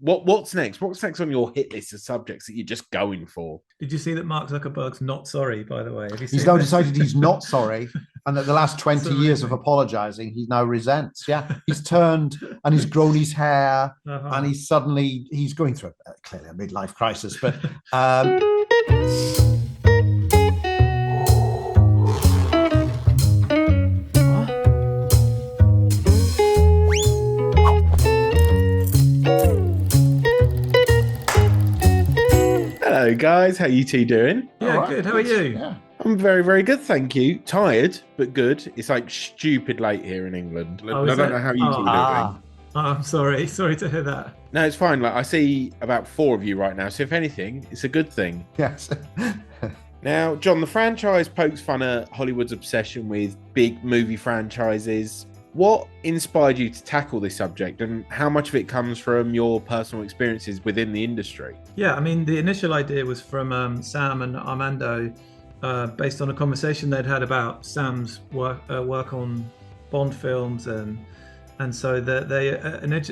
What's next? What's next on your hit list of subjects that you're just going for? Did you see that Mark Zuckerberg's not sorry, by the way? Have you He's seen now this? decided he's not sorry, and that the last It's 20 years of amazing. apologizing, he now resents. Yeah, he's turned and he's grown his hair, and Uh-huh. he's going through clearly a midlife crisis. But Hello, guys. How you two doing? Yeah, right, good. How are you? Yeah. I'm very, very good, thank you. Tired, but good. It's like stupid late here in England. Oh, I is don't it? know how you two Oh, are doing. I'm sorry. Sorry to hear that. No, it's fine. Like I see about 4 of you right now, so if anything, it's a good thing. Yes. Now, John, the franchise pokes fun at Hollywood's obsession with big movie franchises. What inspired you to tackle this subject, and how much of it comes from your personal experiences within the industry? Yeah, I mean, the initial idea was from Sam and Armando, based on a conversation they'd had about Sam's work on Bond films, and so they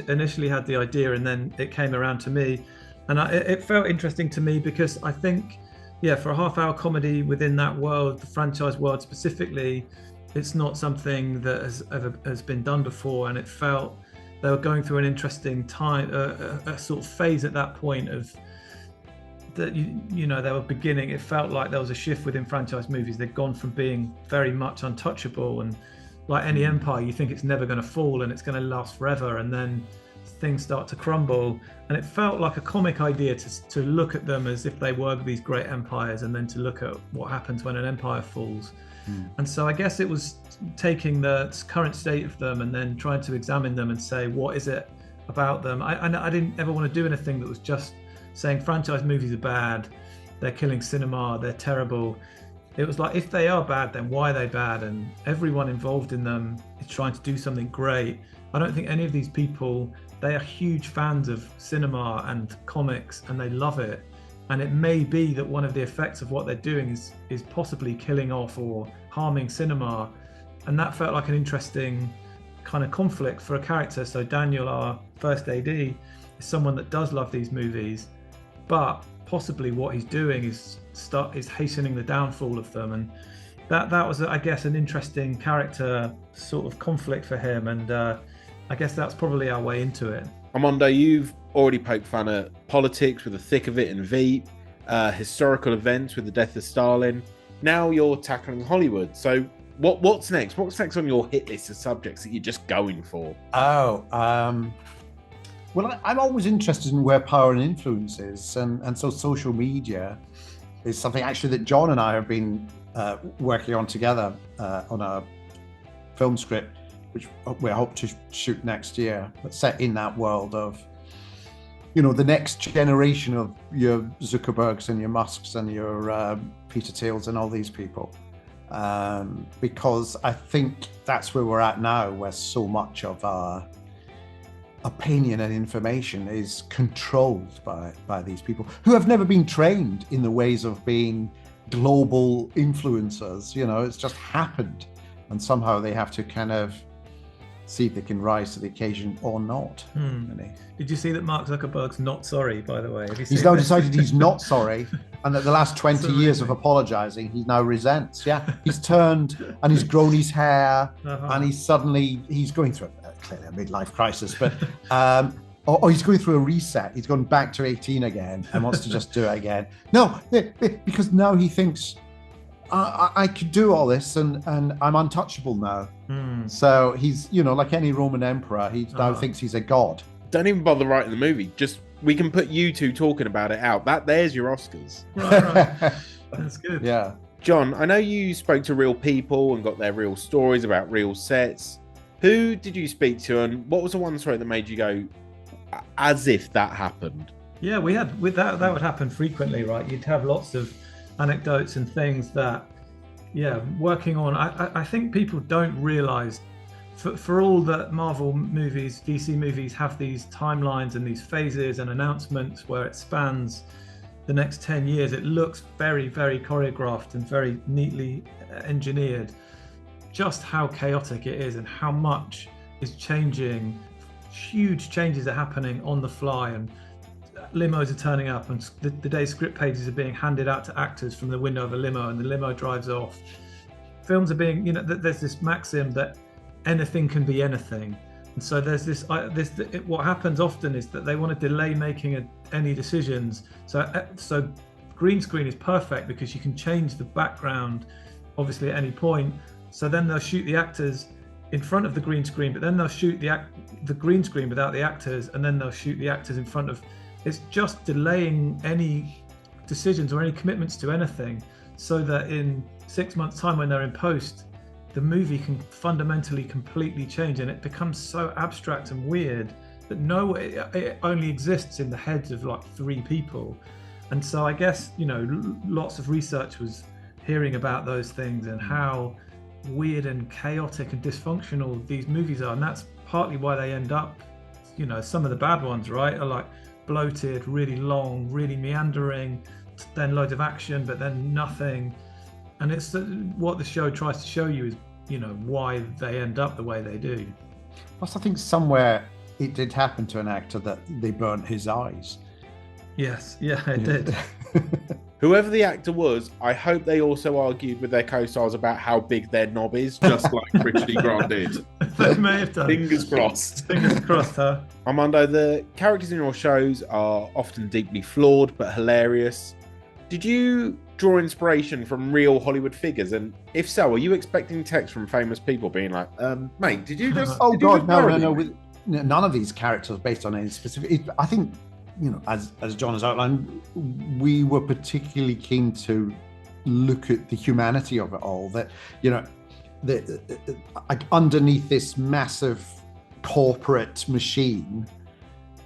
initially had the idea, and then it came around to me, and it felt interesting to me because I think, yeah, for a half-hour comedy within that world, the franchise world specifically, it's not something that has been done before, and it felt they were going through an interesting time, a sort of phase at that point of that you know they were beginning. It felt like there was a shift within franchise movies. They'd gone from being very much untouchable and like any empire, you think it's never going to fall and it's going to last forever, and then things start to crumble. And it felt like a comic idea to look at them as if they were these great empires, and then to look at what happens when an empire falls. And so I guess it was taking the current state of them and then trying to examine them and say, what is it about them? I didn't ever want to do anything that was just saying franchise movies are bad, they're killing cinema, they're terrible. It was like, if they are bad, then why are they bad? And everyone involved in them is trying to do something great. I don't think any of these people, they are huge fans of cinema and comics, and they love it. And it may be that one of the effects of what they're doing is possibly killing off or harming cinema. And that felt like an interesting kind of conflict for a character. So Daniel, our first AD, is someone that does love these movies, but possibly what he's doing is hastening the downfall of them. And that was, I guess, an interesting character sort of conflict for him. And I guess that's probably our way into it. Armando, you've already poked fun at politics with the thick of it and Veep, historical events with the death of Stalin. Now you're tackling Hollywood. So what's next? What's next on your hit list of subjects that you're just going for? Well, I'm always interested in where power and influence is, and so social media is something actually that John and I have been working on together on a film script, which we hope to shoot next year, but set in that world of, you know, the next generation of your Zuckerbergs and your Musks and your Peter Thiels and all these people. Because I think that's where we're at now, where so much of our opinion and information is controlled by these people who have never been trained in the ways of being global influencers. You know, it's just happened, and somehow they have to kind of see if they can rise to the occasion or not. Really. Did you see that Mark Zuckerberg's not sorry, by the way? Have you He's seen now this? decided he's not sorry, and that the last 20 It's years of amazing. apologizing, he now resents. Yeah, he's turned and he's grown his hair, Uh-huh. and he's going through clearly a midlife crisis, but or he's going through a reset. He's gone back to 18 again and wants to just do it again. No, because now he thinks I could do all this, and I'm untouchable now. So he's, you know, like any Roman emperor, he now thinks he's a god. Don't even bother writing the movie. Just, we can put you two talking about it out. There's your Oscars. Right. That's good. Yeah. John, I know you spoke to real people and got their real stories about real sets. Who did you speak to, and what was the one story that made you go, as if that happened? Yeah, we had with that would happen frequently, right? You'd have lots of anecdotes and things that, yeah, working on. I think people don't realize, for all that Marvel movies, DC movies have these timelines and these phases and announcements where it spans the next 10 years, it looks very, very choreographed and very neatly engineered. Just how chaotic it is and how much is changing huge changes are happening on the fly, and limos are turning up, and the day script pages are being handed out to actors from the window of a limo, and the limo drives off. Films are being, there's this maxim that anything can be anything, and so there's what happens often is that they want to delay making any decisions. So green screen is perfect because you can change the background obviously at any point. So then they'll shoot the actors in front of the green screen, but then they'll shoot the green screen without the actors, and then they'll shoot the actors in front of. It's just delaying any decisions or any commitments to anything, so that in 6 months' time, when they're in post, the movie can fundamentally, completely change, and it becomes so abstract and weird that it only exists in the heads of like 3 people. And so I guess, lots of research was hearing about those things and how weird and chaotic and dysfunctional these movies are, and that's partly why they end up, some of the bad ones, right, are like bloated, really long, really meandering, then loads of action, but then nothing. And it's what the show tries to show you is, why they end up the way they do. Plus, I think somewhere it did happen to an actor that they burnt his eyes. Yes, yeah, it did. Whoever the actor was, I hope they also argued with their co-stars about how big their knob is, just like Richard E. Grant did. They may have done. Fingers crossed. Fingers crossed, huh? Armando, the characters in your shows are often deeply flawed but hilarious. Did you draw inspiration from real Hollywood figures? And if so, are you expecting texts from famous people being like, mate, did you just... Oh, God, no. None of these characters based on any specific... I think, as John has outlined, we were particularly keen to look at the humanity of it all. That, underneath this massive corporate machine,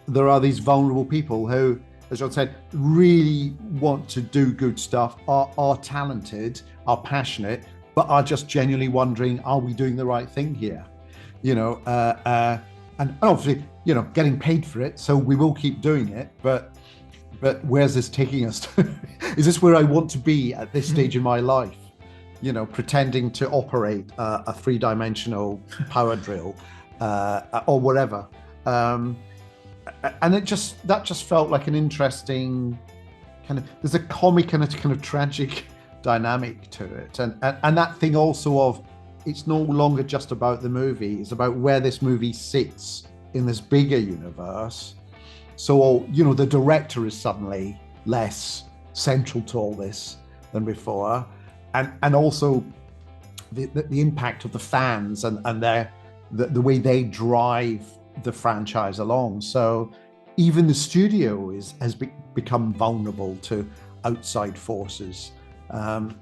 there are these vulnerable people who, as John said, really want to do good stuff, are talented, are passionate, but are just genuinely wondering, are we doing the right thing here? And obviously, getting paid for it, so we will keep doing it. But where's this taking us to? Is this where I want to be at this stage in my life? Pretending to operate a 3-dimensional power drill or whatever. And that just felt like an interesting kind of. There's a comic and a kind of tragic dynamic to it, and that thing also of. It's no longer just about the movie. It's about where this movie sits in this bigger universe. So, the director is suddenly less central to all this than before. And also the impact of the fans and the way they drive the franchise along. So even the studio has become vulnerable to outside forces.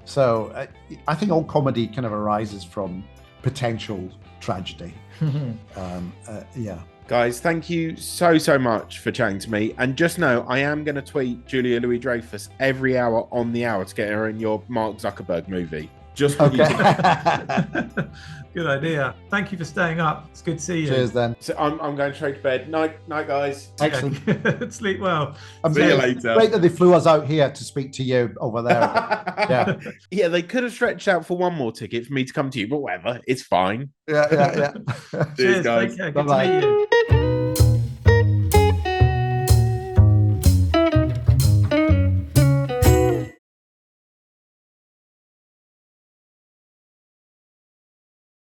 So I think all comedy kind of arises from potential tragedy. Yeah. Guys, thank you so much for chatting to me. And just know, I am going to tweet Julia Louis-Dreyfus every hour on the hour to get her in your Mark Zuckerberg movie. Just for you. Good idea. Thank you for staying up. It's good to see you. Cheers then. So I'm going straight to bed. Night, guys. Excellent. Sleep well. See you later. Great that they flew us out here to speak to you over there. Yeah. Yeah, they could have stretched out for one more ticket for me to come to you, but whatever. It's fine. Yeah. Cheers, guys. Take care. Good to meet you.